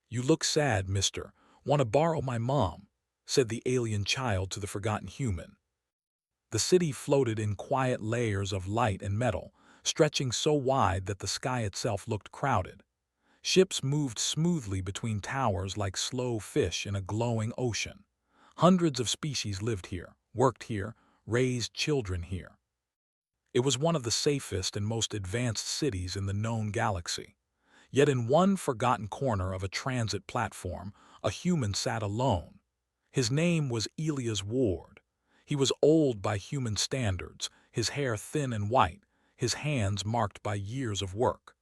"You look sad, mister. Want to borrow my mom?" said the alien child to the forgotten human. The city floated in quiet layers of light and metal, stretching so wide that the sky itself looked crowded. Ships moved smoothly between towers like slow fish in a glowing ocean. Hundreds of species lived here, worked here, raised children here. It was one of the safest and most advanced cities in the known galaxy. Yet in one forgotten corner of a transit platform, a human sat alone. His name was Elias Ward. He was old by human standards, his hair thin and white, his hands marked by years of work.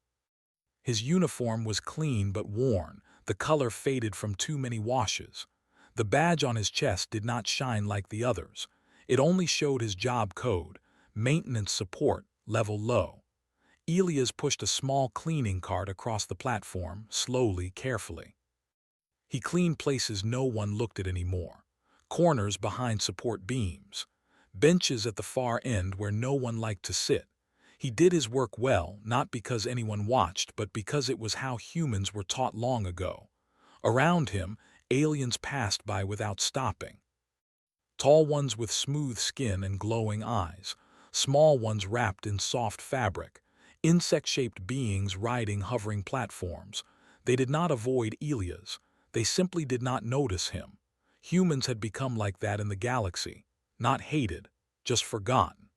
His uniform was clean but worn, the color faded from too many washes. The badge on his chest did not shine like the others. It only showed his job code, maintenance support, level low. Elias pushed a small cleaning cart across the platform, slowly, carefully. He cleaned places no one looked at anymore. Corners behind support beams. Benches at the far end where no one liked to sit. He did his work well, not because anyone watched, but because it was how humans were taught long ago. Around him, aliens passed by without stopping. Tall ones with smooth skin and glowing eyes. Small ones wrapped in soft fabric. Insect-shaped beings riding hovering platforms. They did not avoid Elias. They simply did not notice him. Humans had become like that in the galaxy. Not hated, just forgotten.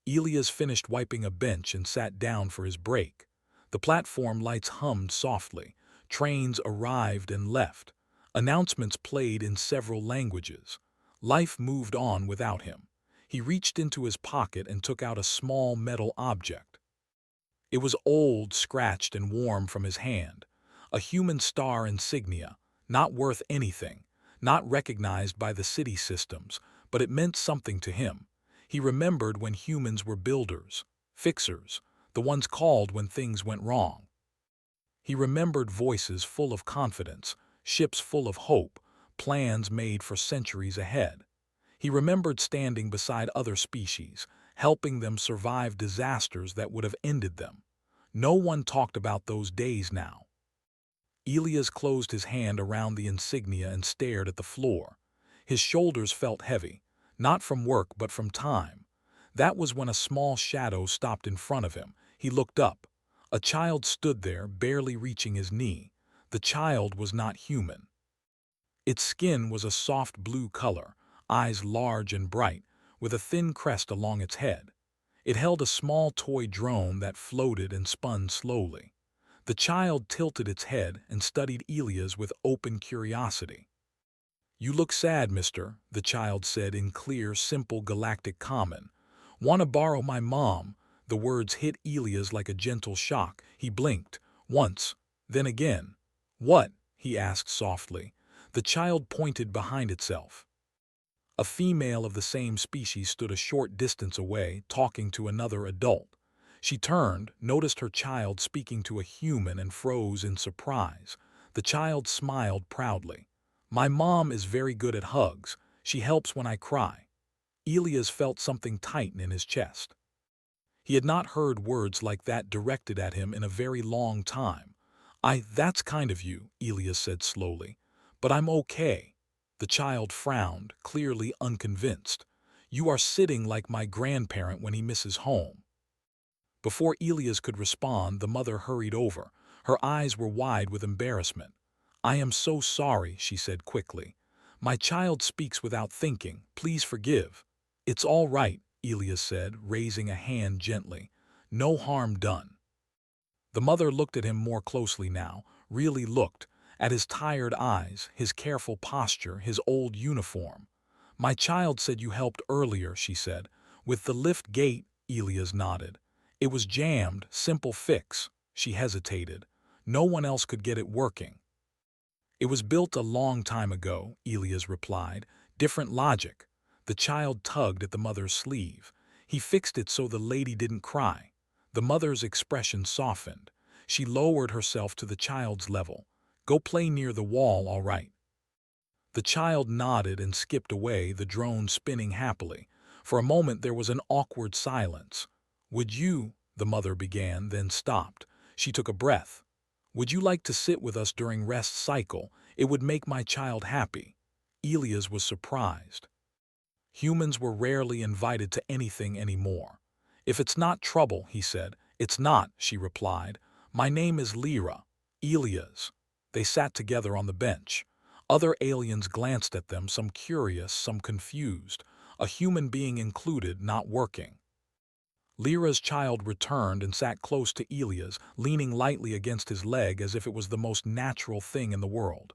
Elias finished wiping a bench and sat down for his break. The platform lights hummed softly. Trains arrived and left. Announcements played in several languages. Life moved on without him. He reached into his pocket and took out a small metal object. It was old, scratched, and warm from his hand. A human star insignia, not worth anything, not recognized by the city systems, but it meant something to him. He remembered when humans were builders, fixers, the ones called when things went wrong. He remembered voices full of confidence, ships full of hope, plans made for centuries ahead. He remembered standing beside other species, helping them survive disasters that would have ended them. No one talked about those days now. Elias closed his hand around the insignia and stared at the floor. His shoulders felt heavy, not from work but from time. That was when a small shadow stopped in front of him. He looked up. A child stood there, barely reaching his knee. The child was not human. Its skin was a soft blue color, eyes large and bright, with a thin crest along its head. It held a small toy drone that floated and spun slowly. The child tilted its head and studied Elias with open curiosity. "You look sad, mister," the child said in clear, simple galactic common. "Want to borrow my mom?" The words hit Elias like a gentle shock. He blinked, once, then again. "What?" he asked softly. The child pointed behind itself. A female of the same species stood a short distance away, talking to another adult. She turned, noticed her child speaking to a human, and froze in surprise. The child smiled proudly. "My mom is very good at hugs. She helps when I cry." Elias felt something tighten in his chest. He had not heard words like that directed at him in a very long time. That's kind of you," Elias said slowly. "But I'm okay." The child frowned, clearly unconvinced. "You are sitting like my grandparent when he misses home." Before Elias could respond, the mother hurried over. Her eyes were wide with embarrassment. "I am so sorry," she said quickly. "My child speaks without thinking. Please forgive." "It's all right," Elias said, raising a hand gently. "No harm done." The mother looked at him more closely now, really looked, at his tired eyes, his careful posture, his old uniform. "My child said you helped earlier," she said. "With the lift gate," Elias nodded. "It was jammed, simple fix." She hesitated. "No one else could get it working." "It was built a long time ago," Elias replied. "Different logic." The child tugged at the mother's sleeve. "He fixed it so the lady didn't cry." The mother's expression softened. She lowered herself to the child's level. "Go play near the wall, all right." The child nodded and skipped away, the drone spinning happily. For a moment there was an awkward silence. "Would you," the mother began, then stopped. She took a breath. Would you like to sit with us during rest cycle? It would make my child happy. Elias was surprised. Humans were rarely invited to anything anymore. If it's not trouble, he said. It's not, she replied. My name is Lyra. Elias. They sat together on the bench. Other aliens glanced at them, some curious, some confused. A human being included, not working. Lyra's child returned and sat close to Elias, leaning lightly against his leg as if it was the most natural thing in the world.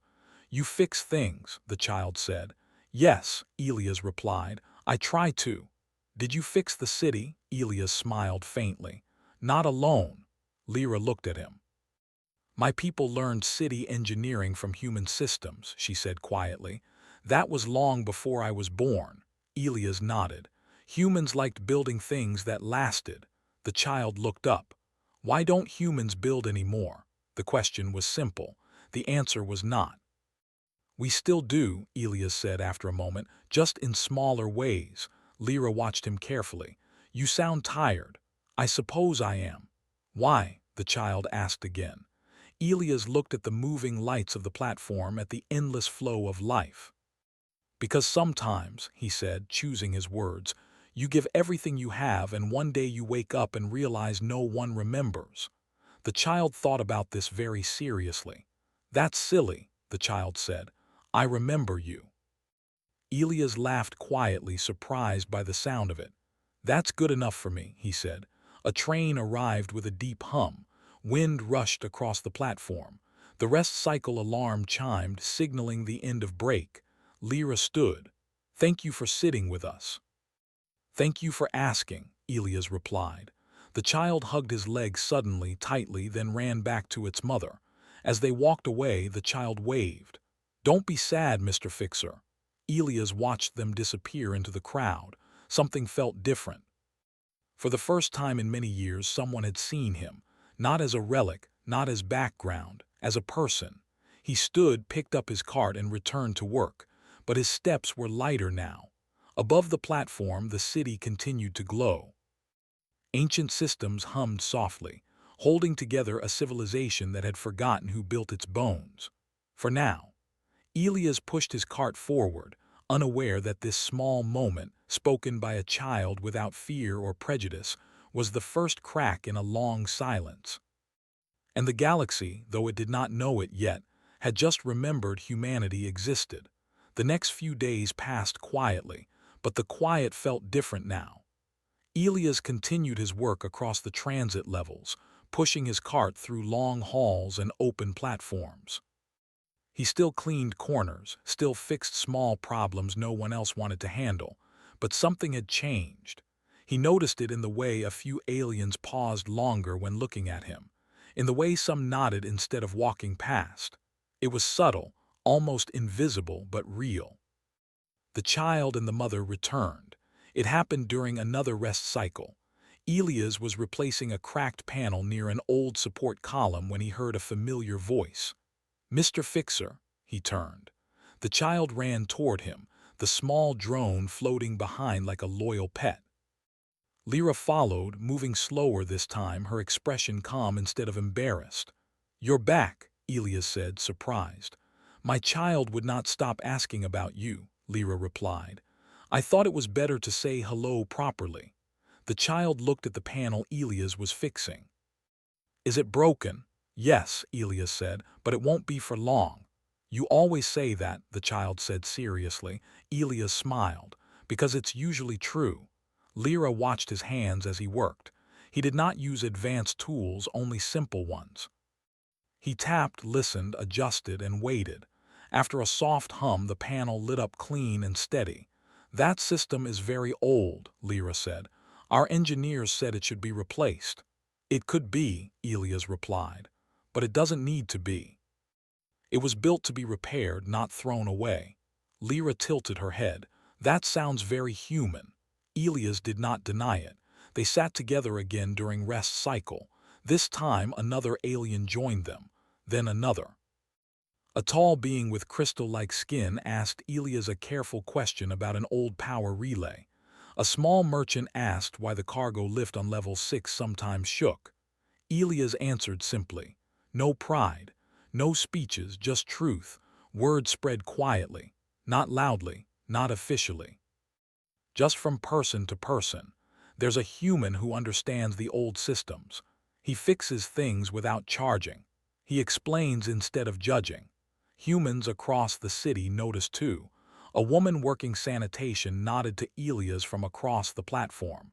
You fix things, the child said. Yes, Elias replied. I try to. Did you fix the city? Elias smiled faintly. Not alone. Lyra looked at him. My people learned city engineering from human systems, she said quietly. That was long before I was born. Elias nodded. Humans liked building things that lasted. The child looked up. Why don't humans build anymore? The question was simple. The answer was not. We still do, Elias said after a moment, just in smaller ways. Lyra watched him carefully. You sound tired. I suppose I am. Why? The child asked again. Elias looked at the moving lights of the platform, at the endless flow of life. Because sometimes, he said, choosing his words, you give everything you have and one day you wake up and realize no one remembers. The child thought about this very seriously. That's silly, the child said. I remember you. Elias laughed quietly, surprised by the sound of it. That's good enough for me, he said. A train arrived with a deep hum. Wind rushed across the platform. The rest cycle alarm chimed, signaling the end of break. Lyra stood. Thank you for sitting with us. Thank you for asking, Elias replied. The child hugged his leg suddenly, tightly, then ran back to its mother. As they walked away, the child waved. Don't be sad, Mr. Fixer. Elias watched them disappear into the crowd. Something felt different. For the first time in many years, someone had seen him, not as a relic, not as background, as a person. He stood, picked up his cart, and returned to work, but his steps were lighter now. Above the platform, the city continued to glow. Ancient systems hummed softly, holding together a civilization that had forgotten who built its bones. For now, Elias pushed his cart forward, unaware that this small moment, spoken by a child without fear or prejudice, was the first crack in a long silence. And the galaxy, though it did not know it yet, had just remembered humanity existed. The next few days passed quietly, but the quiet felt different now. Elias continued his work across the transit levels, pushing his cart through long halls and open platforms. He still cleaned corners, still fixed small problems no one else wanted to handle, but something had changed. He noticed it in the way a few aliens paused longer when looking at him, in the way some nodded instead of walking past. It was subtle, almost invisible, but real. The child and the mother returned. It happened during another rest cycle. Elias was replacing a cracked panel near an old support column when he heard a familiar voice. Mr. Fixer, he turned. The child ran toward him, the small drone floating behind like a loyal pet. Lyra followed, moving slower this time, her expression calm instead of embarrassed. You're back, Elias said, surprised. My child would not stop asking about you, Lyra replied. I thought it was better to say hello properly. The child looked at the panel Elias was fixing. Is it broken? Yes, Elias said, but it won't be for long. You always say that, the child said seriously. Elias smiled, because it's usually true. Lyra watched his hands as he worked. He did not use advanced tools, only simple ones. He tapped, listened, adjusted, and waited. After a soft hum, the panel lit up clean and steady. That system is very old, Lyra said. Our engineers said it should be replaced. It could be, Elias replied, but it doesn't need to be. It was built to be repaired, not thrown away. Lyra tilted her head. That sounds very human. Elias did not deny it. They sat together again during rest cycle. This time another alien joined them, then another. A tall being with crystal-like skin asked Elias a careful question about an old power relay. A small merchant asked why the cargo lift on level 6 sometimes shook. Elias answered simply, No pride, no speeches, just truth. Words spread quietly, not loudly, not officially. Just from person to person. There's a human who understands the old systems. He fixes things without charging. He explains instead of judging. Humans across the city noticed too. A woman working sanitation nodded to Elias from across the platform.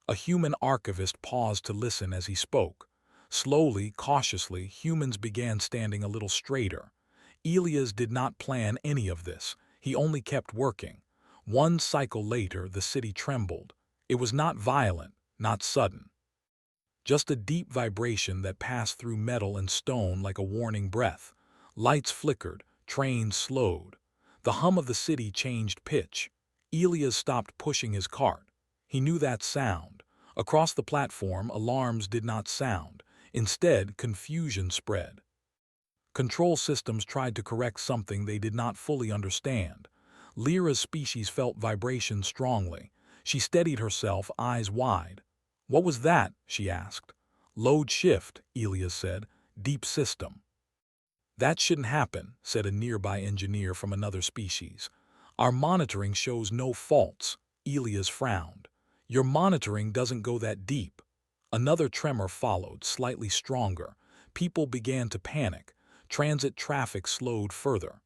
A human archivist paused to listen as he spoke. Slowly, cautiously, humans began standing a little straighter. Elias did not plan any of this. He only kept working. One cycle later, the city trembled. It was not violent, not sudden. Just a deep vibration that passed through metal and stone like a warning breath. Lights flickered, trains slowed. The hum of the city changed pitch. Elias stopped pushing his cart. He knew that sound. Across the platform, alarms did not sound. Instead, confusion spread. Control systems tried to correct something they did not fully understand. Lyra's species felt vibration strongly. She steadied herself, eyes wide. "What was that?" she asked. "Load shift," Elias said. "Deep system." "That shouldn't happen," said a nearby engineer from another species. "Our monitoring shows no faults." Elias frowned. "Your monitoring doesn't go that deep." Another tremor followed, slightly stronger. People began to panic. Transit traffic slowed further.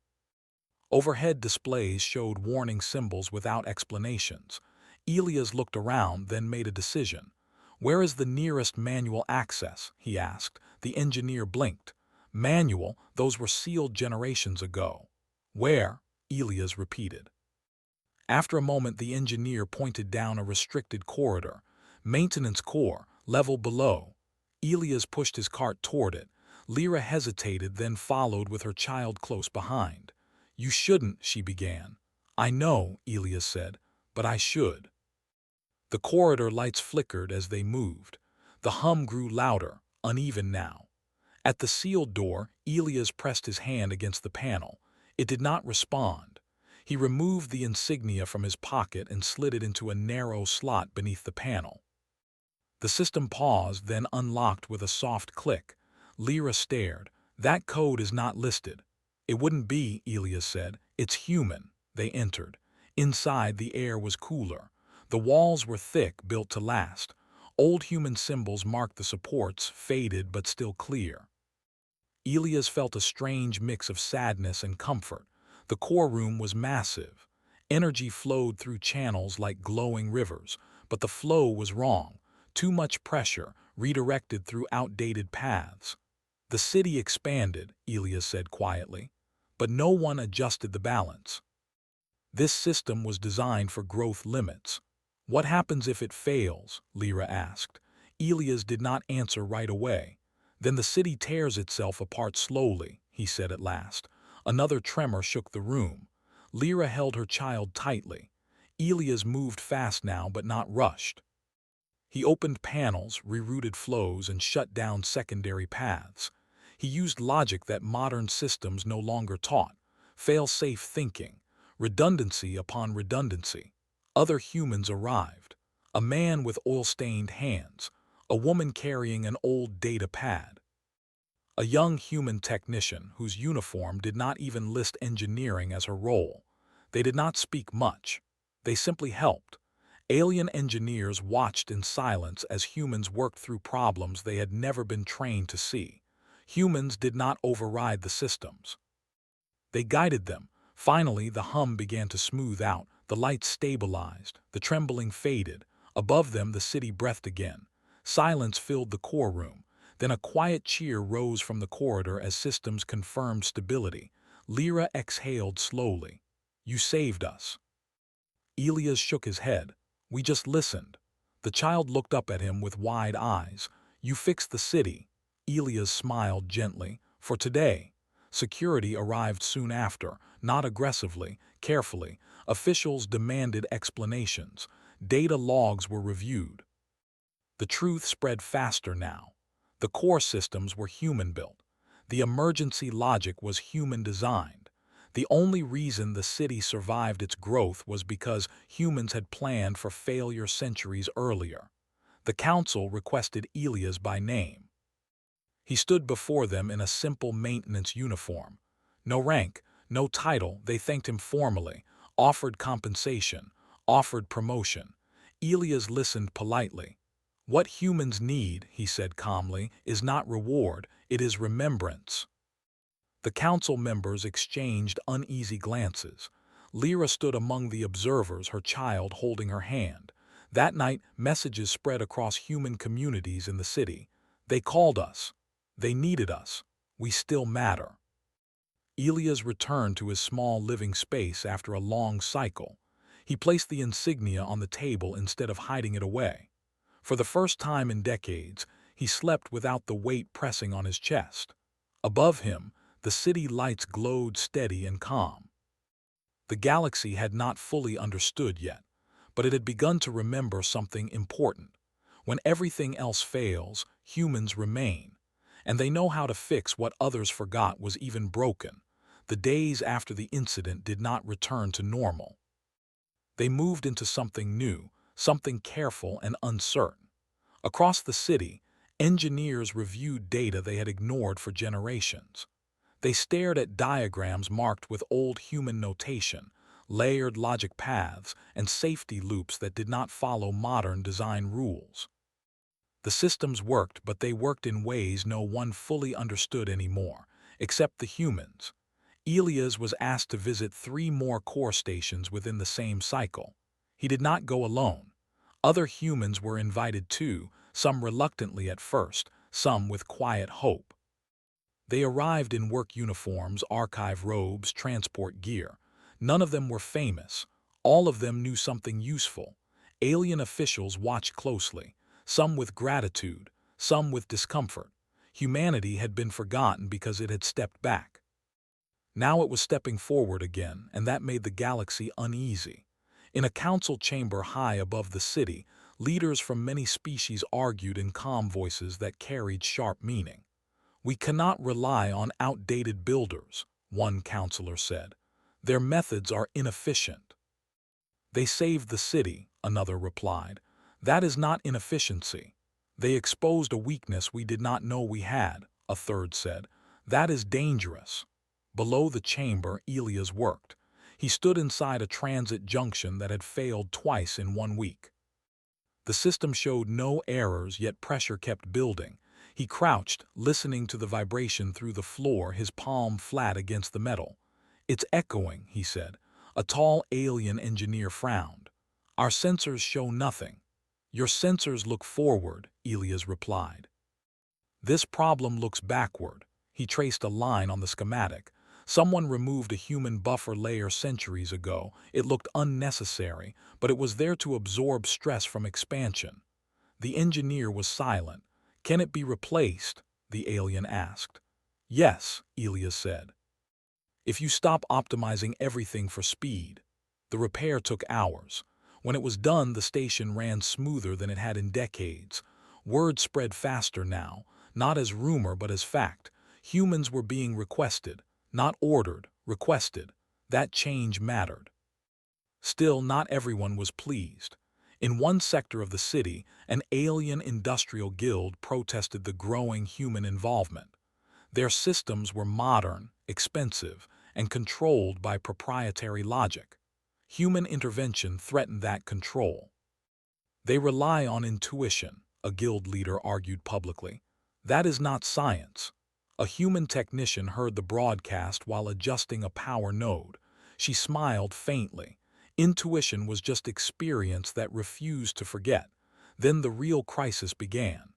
Overhead displays showed warning symbols without explanations. Elias looked around, then made a decision. "Where is the nearest manual access?" he asked. The engineer blinked. "Manual? Those were sealed generations ago." "Where?" Elias repeated. After a moment, the engineer pointed down a restricted corridor. "Maintenance core, level below." Elias pushed his cart toward it. Lyra hesitated, then followed with her child close behind. "You shouldn't," she began. "I know," Elias said, "but I should." The corridor lights flickered as they moved. The hum grew louder, uneven now. At the sealed door, Elias pressed his hand against the panel. It did not respond. He removed the insignia from his pocket and slid it into a narrow slot beneath the panel. The system paused, then unlocked with a soft click. Lyra stared. "That code is not listed." "It wouldn't be," Elias said. "It's human." They entered. Inside, the air was cooler. The walls were thick, built to last. Old human symbols marked the supports, faded but still clear. Elias felt a strange mix of sadness and comfort. The core room was massive. Energy flowed through channels like glowing rivers, but the flow was wrong. Too much pressure, redirected through outdated paths. "The city expanded," Elias said quietly, "but no one adjusted the balance. This system was designed for growth limits." "What happens if it fails?" Lyra asked. Elias did not answer right away. "Then the city tears itself apart slowly," he said at last. Another tremor shook the room. Lyra held her child tightly. Elias moved fast now, but not rushed. He opened panels, rerouted flows, and shut down secondary paths. He used logic that modern systems no longer taught. Fail-safe thinking. Redundancy upon redundancy. Other humans arrived. A man with oil-stained hands. A woman carrying an old data pad. A young human technician whose uniform did not even list engineering as her role. They did not speak much. They simply helped. Alien engineers watched in silence as humans worked through problems they had never been trained to see. Humans did not override the systems. They guided them. Finally, the hum began to smooth out. The lights stabilized. The trembling faded. Above them, the city breathed again. Silence filled the core room. Then a quiet cheer rose from the corridor as systems confirmed stability. Lyra exhaled slowly. "You saved us." Elias shook his head. "We just listened." The child looked up at him with wide eyes. "You fixed the city." Elias smiled gently. "For today." Security arrived soon after, not aggressively, carefully. Officials demanded explanations. Data logs were reviewed. The truth spread faster now. The core systems were human-built. The emergency logic was human-designed. The only reason the city survived its growth was because humans had planned for failure centuries earlier. The council requested Elias by name. He stood before them in a simple maintenance uniform. No rank, no title, they thanked him formally, offered compensation, offered promotion. Elias listened politely. "What humans need," he said calmly, "is not reward, it is remembrance." The council members exchanged uneasy glances. Lyra stood among the observers, her child holding her hand. That night, messages spread across human communities in the city. They called us. They needed us. We still matter. Elias returned to his small living space after a long cycle. He placed the insignia on the table instead of hiding it away. For the first time in decades, he slept without the weight pressing on his chest. Above him, the city lights glowed steady and calm. The galaxy had not fully understood yet, but it had begun to remember something important. When everything else fails, humans remain, and they know how to fix what others forgot was even broken. The days after the incident did not return to normal. They moved into something new, something careful and uncertain. Across the city, engineers reviewed data they had ignored for generations. They stared at diagrams marked with old human notation, layered logic paths, and safety loops that did not follow modern design rules. The systems worked, but they worked in ways no one fully understood anymore, except the humans. Elias was asked to visit 3 more core stations within the same cycle. He did not go alone. Other humans were invited too, some reluctantly at first, some with quiet hope. They arrived in work uniforms, archive robes, transport gear. None of them were famous. All of them knew something useful. Alien officials watched closely, some with gratitude, some with discomfort. Humanity had been forgotten because it had stepped back. Now it was stepping forward again, and that made the galaxy uneasy. In a council chamber high above the city, leaders from many species argued in calm voices that carried sharp meaning. "We cannot rely on outdated builders," one counselor said. "Their methods are inefficient." "They saved the city," another replied. "That is not inefficiency." "They exposed a weakness we did not know we had," a third said. "That is dangerous." Below the chamber, Elias worked. He stood inside a transit junction that had failed twice in 1 week. The system showed no errors, yet pressure kept building. He crouched, listening to the vibration through the floor, his palm flat against the metal. "It's echoing," he said. A tall alien engineer frowned. "Our sensors show nothing." "Your sensors look forward," Elias replied. "This problem looks backward." He traced a line on the schematic. Someone removed a human buffer layer centuries ago. It looked unnecessary, but it was there to absorb stress from expansion. The engineer was silent. "Can it be replaced?" the alien asked. "Yes," Elias said. "If you stop optimizing everything for speed." The repair took hours. When it was done, the station ran smoother than it had in decades. Word spread faster now, not as rumor but as fact. Humans were being requested, not ordered, requested. That change mattered. Still, not everyone was pleased. In one sector of the city, an alien industrial guild protested the growing human involvement. Their systems were modern, expensive, and controlled by proprietary logic. Human intervention threatened that control. "They rely on intuition," a guild leader argued publicly. "That is not science." A human technician heard the broadcast while adjusting a power node. She smiled faintly. Intuition was just experience that refused to forget. Then the real crisis began.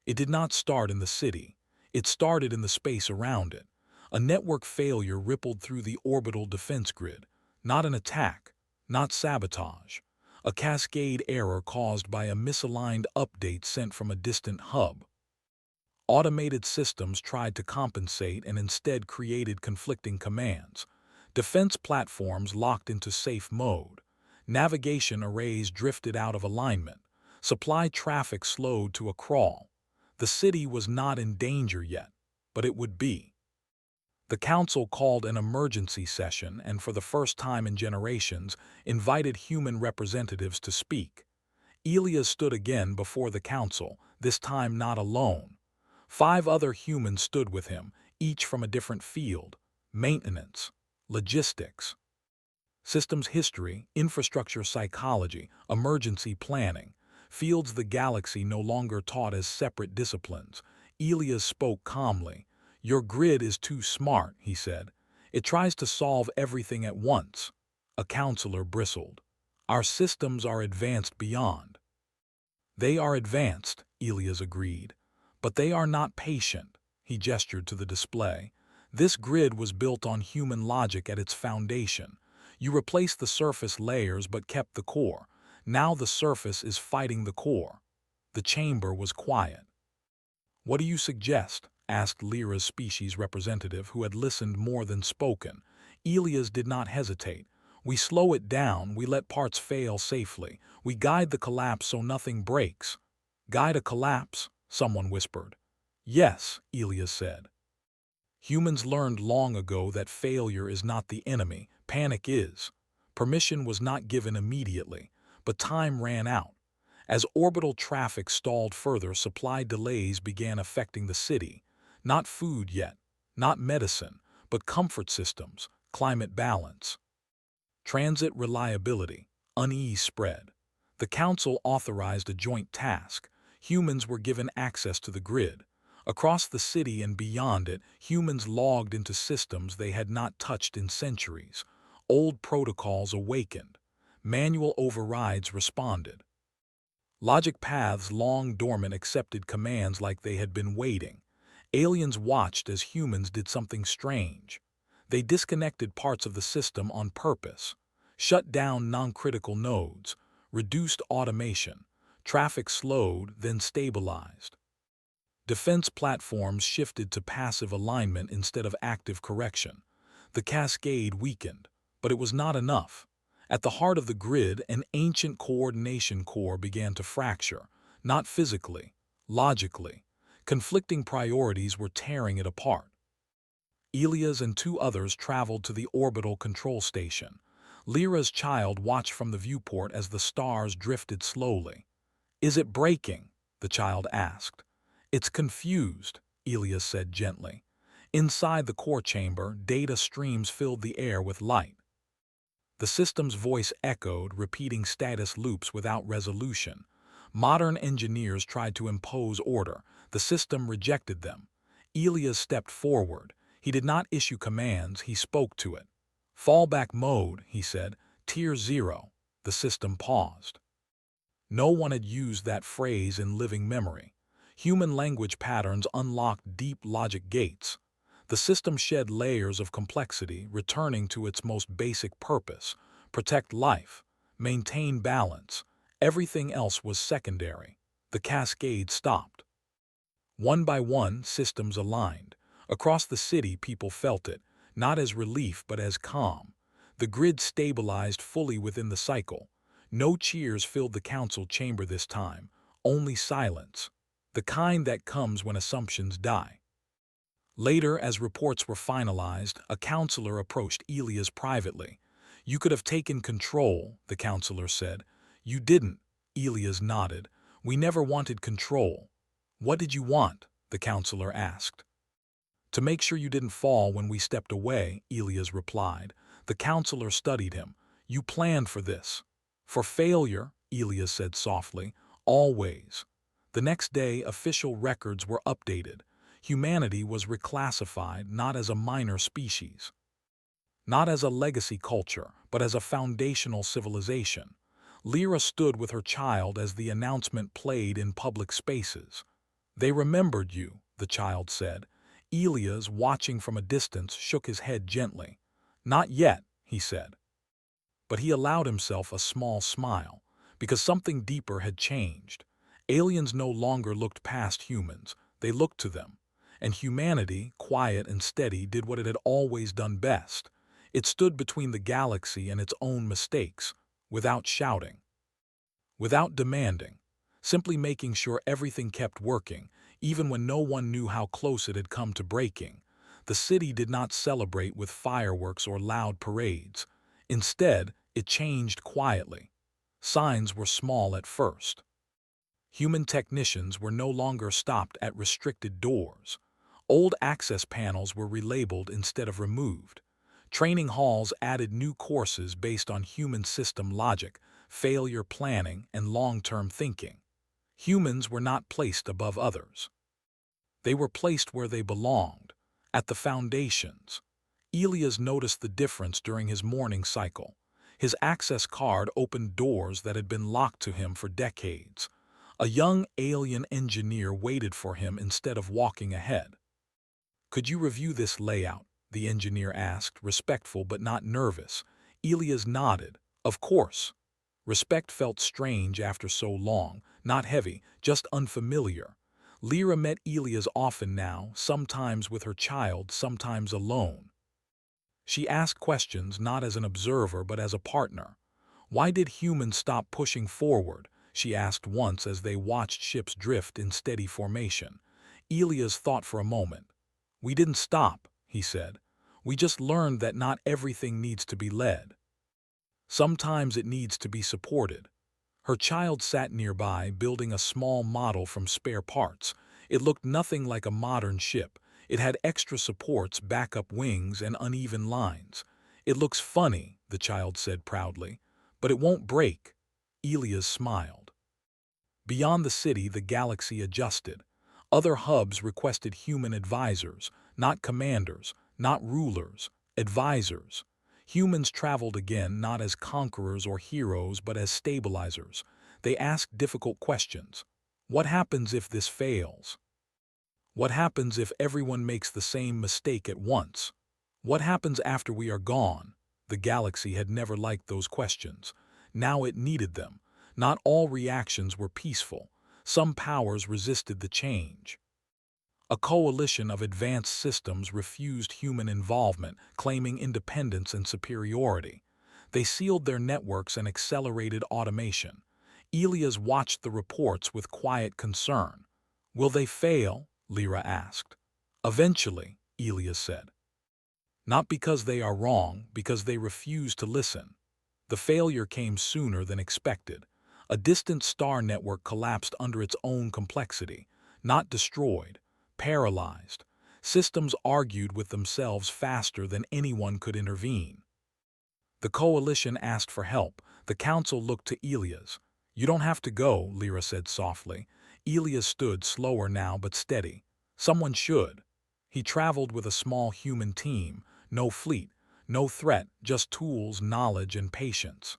It did not start in the city. It started in the space around it. A network failure rippled through the orbital defense grid. Not an attack, not sabotage. A cascade error caused by a misaligned update sent from a distant hub. Automated systems tried to compensate and instead created conflicting commands. Defense platforms locked into safe mode. Navigation arrays drifted out of alignment. Supply traffic slowed to a crawl. The city was not in danger yet, but it would be. The council called an emergency session and, for the first time in generations, invited human representatives to speak. Elias stood again before the council, this time not alone. 5 other humans stood with him, each from a different field: maintenance, logistics, systems history, infrastructure psychology, emergency planning, fields the galaxy no longer taught as separate disciplines. Elias spoke calmly. "Your grid is too smart," he said. "It tries to solve everything at once." A counselor bristled. "Our systems are advanced beyond." "They are advanced," Elias agreed. "But they are not patient." He gestured to the display. "This grid was built on human logic at its foundation. You replaced the surface layers but kept the core. Now the surface is fighting the core." The chamber was quiet. "What do you suggest?" asked Lyra's species representative, who had listened more than spoken. Elias did not hesitate. "We slow it down, we let parts fail safely. We guide the collapse so nothing breaks." "Guide a collapse?" someone whispered. "Yes," Elias said. "Humans learned long ago that failure is not the enemy, panic is." Permission was not given immediately, but time ran out. As orbital traffic stalled further, supply delays began affecting the city. Not food yet, not medicine, but comfort systems, climate balance, transit reliability. Unease spread. The council authorized a joint task. Humans were given access to the grid. Across the city and beyond it, humans logged into systems they had not touched in centuries. Old protocols awakened. Manual overrides responded. Logic paths long dormant accepted commands like they had been waiting. Aliens watched as humans did something strange. They disconnected parts of the system on purpose, shut down non-critical nodes, reduced automation. Traffic slowed, then stabilized. Defense platforms shifted to passive alignment instead of active correction. The cascade weakened, but it was not enough. At the heart of the grid, an ancient coordination core began to fracture, not physically, logically. Conflicting priorities were tearing it apart. Elias and 2 others traveled to the orbital control station. Lyra's child watched from the viewport as the stars drifted slowly. "Is it breaking?" the child asked. "It's confused," Elias said gently. Inside the core chamber, data streams filled the air with light. The system's voice echoed, repeating status loops without resolution. Modern engineers tried to impose order. The system rejected them. Elias stepped forward. He did not issue commands, he spoke to it. "Fallback mode," he said. "Tier 0. The system paused. No one had used that phrase in living memory. Human language patterns unlocked deep logic gates. The system shed layers of complexity, returning to its most basic purpose: protect life, maintain balance. Everything else was secondary. The cascade stopped. One by one, systems aligned. Across the city, people felt it, not as relief but as calm. The grid stabilized fully within the cycle. No cheers filled the council chamber this time, only silence, the kind that comes when assumptions die. Later, as reports were finalized, a counselor approached Elias privately. "You could have taken control," the counselor said. "You didn't," Elias nodded. "We never wanted control." "What did you want?" the counselor asked. "To make sure you didn't fall when we stepped away," Elias replied. The counselor studied him. "You planned for this." "For failure," Elias said softly. "Always." The next day, official records were updated. Humanity was reclassified not as a minor species, not as a legacy culture, but as a foundational civilization. Lyra stood with her child as the announcement played in public spaces. "They remembered you," the child said. Elias, watching from a distance, shook his head gently. "Not yet," he said. But he allowed himself a small smile, because something deeper had changed. Aliens no longer looked past humans, they looked to them. And humanity, quiet and steady, did what it had always done best. It stood between the galaxy and its own mistakes, without shouting, without demanding, simply making sure everything kept working, even when no one knew how close it had come to breaking. The city did not celebrate with fireworks or loud parades. Instead, it changed quietly. Signs were small at first. Human technicians were no longer stopped at restricted doors. Old access panels were relabeled instead of removed. Training halls added new courses based on human system logic, failure planning, and long-term thinking. Humans were not placed above others. They were placed where they belonged, at the foundations. Elias noticed the difference during his morning cycle. His access card opened doors that had been locked to him for decades. A young alien engineer waited for him instead of walking ahead. "Could you review this layout?" the engineer asked, respectful but not nervous. Elias nodded. "Of course." Respect felt strange after so long, not heavy, just unfamiliar. Lyra met Elias often now, sometimes with her child, sometimes alone. She asked questions not as an observer but as a partner. "Why did humans stop pushing forward?" she asked once as they watched ships drift in steady formation. Elias thought for a moment. "We didn't stop," he said. "We just learned that not everything needs to be led. Sometimes it needs to be supported." Her child sat nearby, building a small model from spare parts. It looked nothing like a modern ship. It had extra supports, backup wings, and uneven lines. "It looks funny," the child said proudly, "but it won't break." Elias smiled. Beyond the city, the galaxy adjusted. Other hubs requested human advisors, not commanders, not rulers, advisors. Humans traveled again not as conquerors or heroes but as stabilizers. They asked difficult questions. What happens if this fails? What happens if everyone makes the same mistake at once? What happens after we are gone? The galaxy had never liked those questions. Now it needed them. Not all reactions were peaceful. Some powers resisted the change. A coalition of advanced systems refused human involvement, claiming independence and superiority. They sealed their networks and accelerated automation. Elias watched the reports with quiet concern. "Will they fail?" Lyra asked. "Eventually," Elias said. "Not because they are wrong, because they refuse to listen." The failure came sooner than expected. A distant star network collapsed under its own complexity, not destroyed, paralyzed. Systems argued with themselves faster than anyone could intervene. The coalition asked for help. The council looked to Elias. "You don't have to go," Lyra said softly. Elias stood, slower now but steady. "Someone should." He traveled with a small human team, no fleet, no threat, just tools, knowledge, and patience.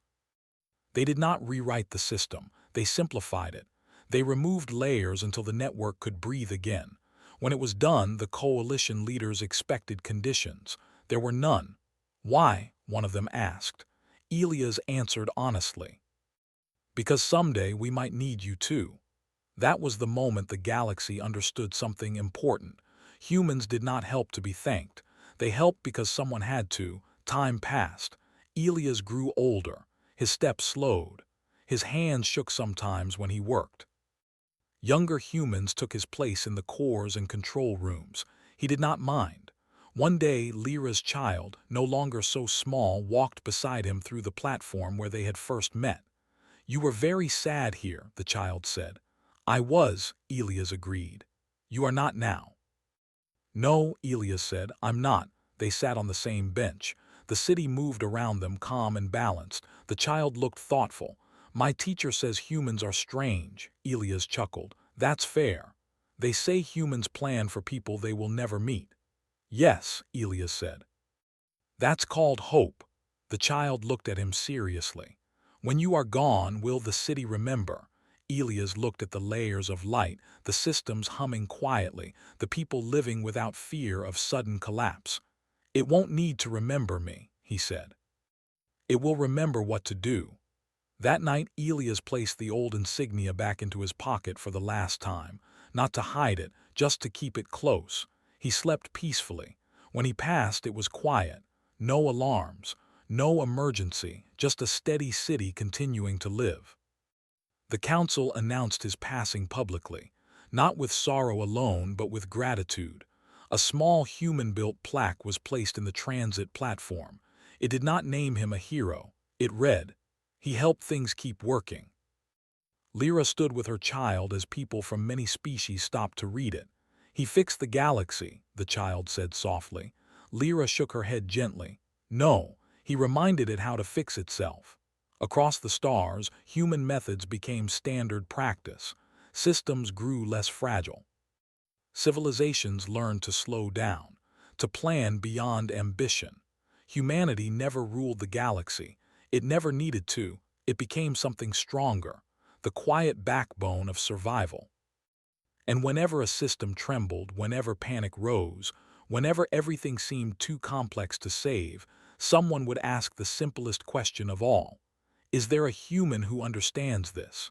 They did not rewrite the system. They simplified it. They removed layers until the network could breathe again. When it was done, the coalition leaders expected conditions. There were none. "Why?" one of them asked. Elias answered honestly. "Because someday we might need you too." That was the moment the galaxy understood something important. Humans did not help to be thanked. They helped because someone had to. Time passed. Elias grew older. His steps slowed. His hands shook sometimes when he worked. Younger humans took his place in the cores and control rooms. He did not mind. One day, Lyra's child, no longer so small, walked beside him through the platform where they had first met. "You were very sad here," the child said. "I was," Elias agreed. "You are not now." "No," Elias said, "I'm not." They sat on the same bench. The city moved around them, calm and balanced. The child looked thoughtful. "My teacher says humans are strange," Elias chuckled. "That's fair. They say humans plan for people they will never meet." "Yes," Elias said. "That's called hope." The child looked at him seriously. "When you are gone, will the city remember?" Elias looked at the layers of light, the systems humming quietly, the people living without fear of sudden collapse. "It won't need to remember me," he said. "It will remember what to do." That night, Elias placed the old insignia back into his pocket for the last time, not to hide it, just to keep it close. He slept peacefully. When he passed, it was quiet. No alarms, no emergency, just a steady city continuing to live. The council announced his passing publicly, not with sorrow alone but with gratitude. A small human-built plaque was placed in the transit platform. It did not name him a hero. It read, "He helped things keep working." Lyra stood with her child as people from many species stopped to read it. "He fixed the galaxy," the child said softly. Lyra shook her head gently. "No, he reminded it how to fix itself." Across the stars, human methods became standard practice. Systems grew less fragile. Civilizations learned to slow down, to plan beyond ambition. Humanity never ruled the galaxy. It never needed to. It became something stronger, the quiet backbone of survival. And whenever a system trembled, whenever panic rose, whenever everything seemed too complex to save, someone would ask the simplest question of all: is there a human who understands this?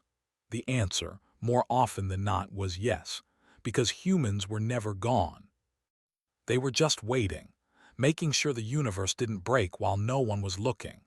The answer, more often than not, was yes, because humans were never gone. They were just waiting, making sure the universe didn't break while no one was looking.